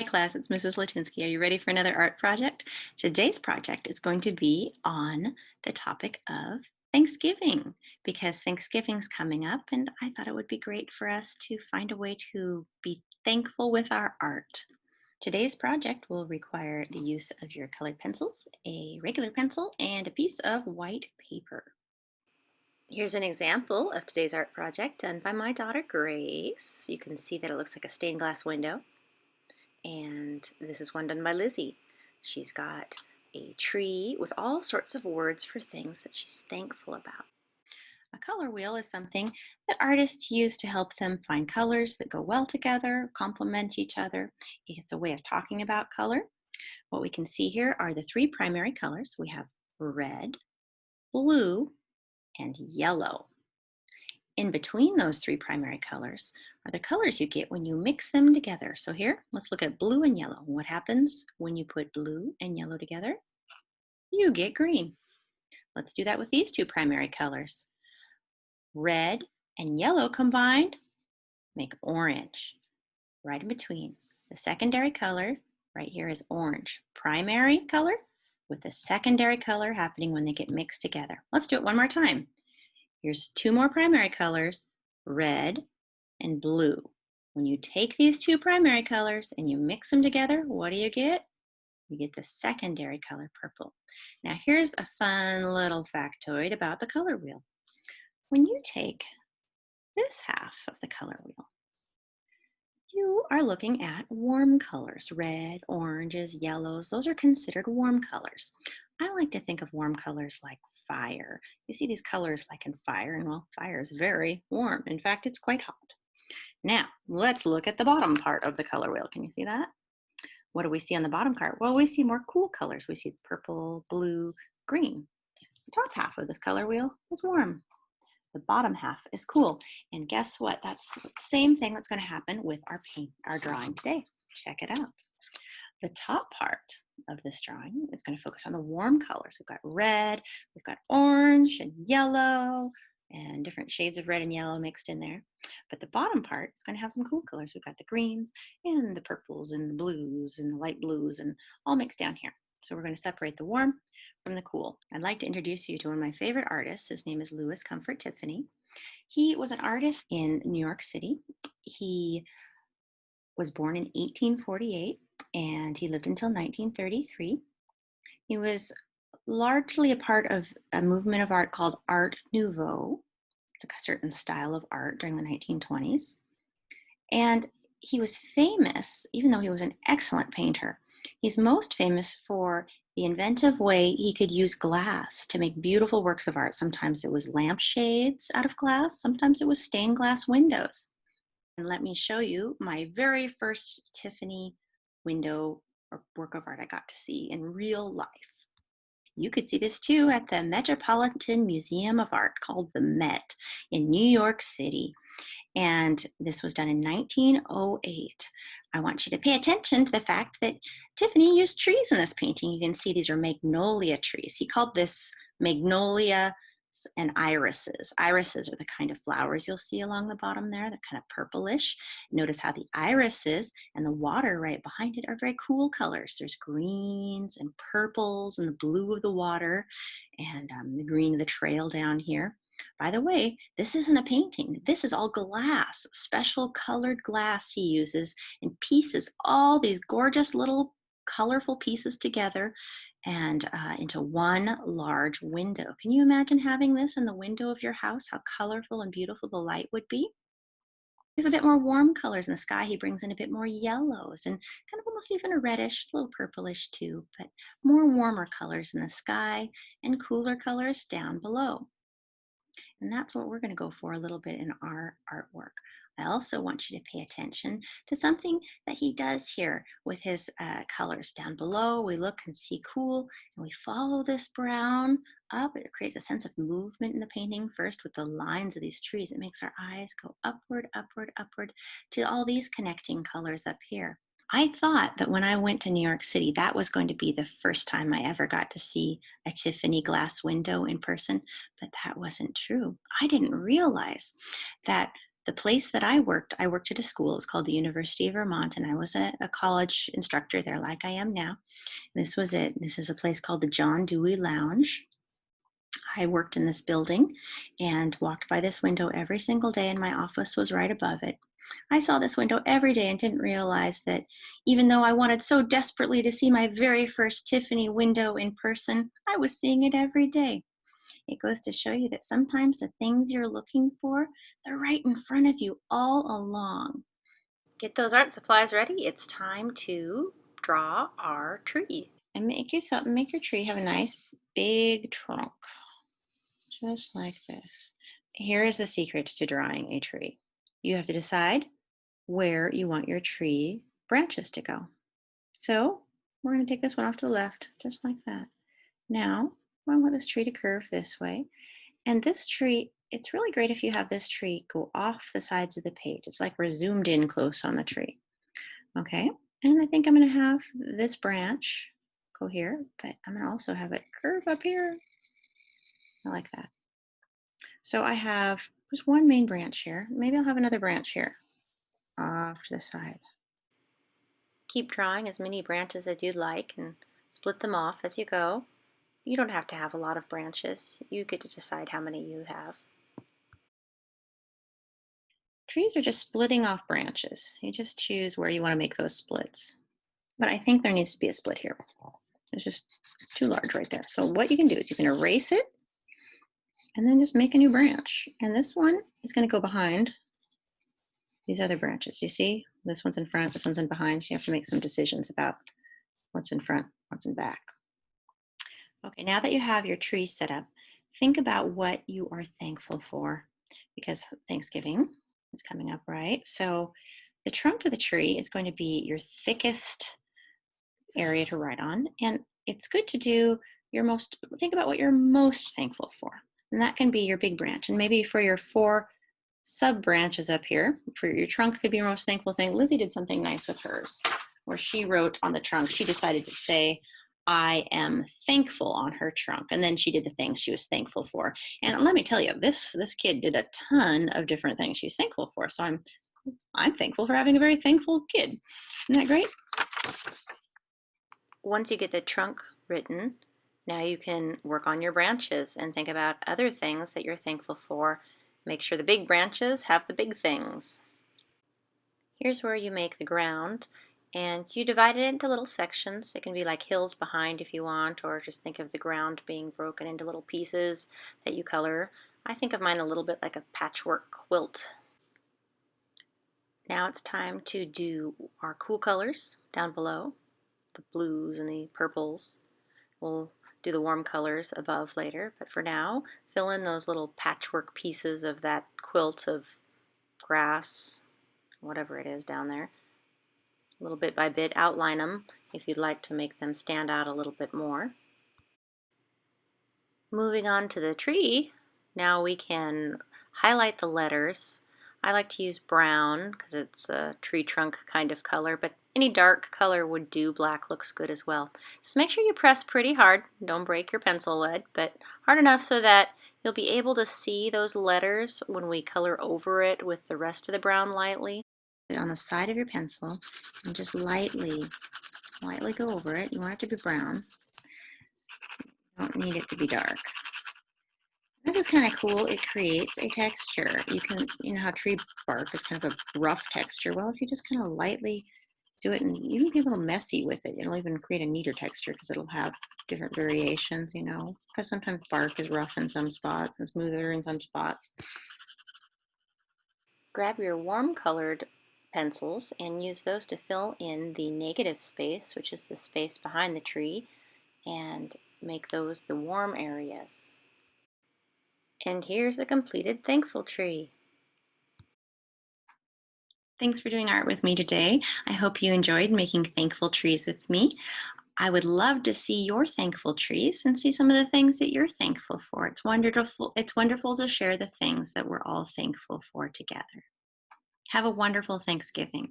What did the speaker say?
Hi class, it's Mrs. Latinsky. Are you ready for another art project? Today's project is going to be on the topic of Thanksgiving because Thanksgiving's coming up and I thought it would be great for us to find a way to be thankful with our art. Today's project will require the use of your colored pencils, a regular pencil, and a piece of white paper. Here's an example of today's art project done by my daughter Grace. You can see that it looks like a stained glass window. And this is one done by Lizzie. She's got a tree with all sorts of words for things that she's thankful about. A color wheel is something that artists use to help them find colors that go well together, complement each other. It's a way of talking about color. What we can see here are the three primary colors. We have red, blue, and yellow. In between those three primary colors are the colors you get when you mix them together. So here, let's look at blue and yellow. What happens when you put blue and yellow together? You get green. Let's do that with these two primary colors. Red and yellow combined make orange. Right in between. The secondary color right here is orange. Primary color with the secondary color happening when they get mixed together. Let's do it one more time. Here's two more primary colors, red and blue. When you take these two primary colors and you mix them together, what do you get? You get the secondary color, purple. Now here's a fun little factoid about the color wheel. When you take this half of the color wheel, you are looking at warm colors, red, oranges, yellows. Those are considered warm colors. I like to think of warm colors like fire. You see these colors like in fire, and well, fire is very warm. In fact, it's quite hot. Now, let's look at the bottom part of the color wheel. Can you see that? What do we see on the bottom part? Well, we see more cool colors. We see purple, blue, green. The top half of this color wheel is warm. The bottom half is cool. And guess what? That's the same thing that's going to happen with our drawing today. Check it out. The top part of this drawing is going to focus on the warm colors. We've got red, we've got orange and yellow, and different shades of red and yellow mixed in there. But the bottom part is going to have some cool colors. We've got the greens and the purples and the blues and the light blues and all mixed down here. So we're going to separate the warm from the cool. I'd like to introduce you to one of my favorite artists. His name is Comfort Tiffany. He was an artist in New York City. He was born in 1848 and he lived until 1933. He was largely a part of a movement of art called Art Nouveau. It's a certain style of art during the 1920s. And he was famous, even though he was an excellent painter, he's most famous for the inventive way he could use glass to make beautiful works of art. Sometimes it was lampshades out of glass, sometimes it was stained glass windows. And let me show you my very first Tiffany window or work of art I got to see in real life. You could see this too at the Metropolitan Museum of Art called the Met in New York City. And this was done in 1908. I want you to pay attention to the fact that Tiffany used trees in this painting. You can see these are magnolia trees. He called this magnolia and irises. Irises are the kind of flowers you'll see along the bottom there. They're kind of purplish. Notice how the irises and the water right behind it are very cool colors. There's greens and purples and the blue of the water and the green of the trail down here. By the way, this isn't a painting. This is all glass, special colored glass he uses and pieces all these gorgeous little colorful pieces together and into one large window. Can you imagine having this in the window of your house? How colorful and beautiful the light would be. We have a bit more warm colors in the sky. He brings in a bit more yellows and kind of almost even a reddish, a little purplish too, but more warmer colors in the sky and cooler colors down below. And that's what we're going to go for a little bit in our artwork. I also want you to pay attention to something that he does here with his colors. Down below, we look and see cool, and we follow this brown up. It creates a sense of movement in the painting, first with the lines of these trees. It makes our eyes go upward, upward, upward to all these connecting colors up here. I thought that when I went to New York City, that was going to be the first time I ever got to see a Tiffany glass window in person, but that wasn't true. I didn't realize that The place that I worked at a school. It was called the University of Vermont, and I was a college instructor there, like I am now. This was it. This is a place called the John Dewey Lounge. I worked in this building and walked by this window every single day, and my office was right above it. I saw this window every day and didn't realize that even though I wanted so desperately to see my very first Tiffany window in person, I was seeing it every day. It goes to show you that sometimes the things you're looking for, they're right in front of you all along. Get those art supplies ready. It's time to draw our tree. And make your tree have a nice big trunk, just like this. Here is the secret to drawing a tree. You have to decide where you want your tree branches to go. So we're going to take this one off to the left, just like that. Now, I want this tree to curve this way. And this tree, it's really great if you have this tree go off the sides of the page. It's like we're zoomed in close on the tree. Okay, and I think I'm going to have this branch go here, but I'm going to also have it curve up here. I like that. So I have just one main branch here. Maybe I'll have another branch here off to the side. Keep drawing as many branches as you'd like and split them off as you go. You don't have to have a lot of branches. You get to decide how many you have. Trees are just splitting off branches. You just choose where you want to make those splits. But I think there needs to be a split here. It's too large right there. So what you can do is you can erase it and then just make a new branch. And this one is going to go behind these other branches. You see, this one's in front, this one's in behind. So you have to make some decisions about what's in front, what's in back. Okay, now that you have your tree set up, think about what you are thankful for, because Thanksgiving is coming up, right? So the trunk of the tree is going to be your thickest area to write on, and it's good to do think about what you're most thankful for, and that can be your big branch. And maybe for your 4 sub branches up here, for your trunk could be your most thankful thing. Lizzie did something nice with hers, where she wrote on the trunk, she decided to say, I am thankful on her trunk. And then she did the things she was thankful for. And let me tell you, this kid did a ton of different things she's thankful for. So I'm thankful for having a very thankful kid. Isn't that great? Once you get the trunk written, now you can work on your branches and think about other things that you're thankful for. Make sure the big branches have the big things. Here's where you make the ground, and you divide it into little sections. It can be like hills behind if you want, or just think of the ground being broken into little pieces that you color. I think of mine a little bit like a patchwork quilt. Now it's time to do our cool colors down below, the blues and the purples. We'll do the warm colors above later, but for now, fill in those little patchwork pieces of that quilt of grass, whatever it is down there. A little bit by bit, outline them if you'd like to make them stand out a little bit more. Moving on to the tree, now we can highlight the letters. I like to use brown because it's a tree trunk kind of color, but any dark color would do. Black looks good as well. Just make sure you press pretty hard. Don't break your pencil lead, but hard enough so that you'll be able to see those letters when we color over it with the rest of the brown lightly. On the side of your pencil and just lightly go over it. You want it to be brown. You don't need it to be dark. This is kind of cool. It creates a texture. You know how tree bark is kind of a rough texture. Well, if you just kind of lightly do it and even be a little messy with it, it'll even create a neater texture because it'll have different variations, because sometimes bark is rough in some spots and smoother in some spots. Grab your warm colored pencils and use those to fill in the negative space, which is the space behind the tree, and make those the warm areas. And here's a completed thankful tree. Thanks for doing art with me today. I hope you enjoyed making thankful trees with me. I would love to see your thankful trees and see some of the things that you're thankful for. It's wonderful to share the things that we're all thankful for together. Have a wonderful Thanksgiving.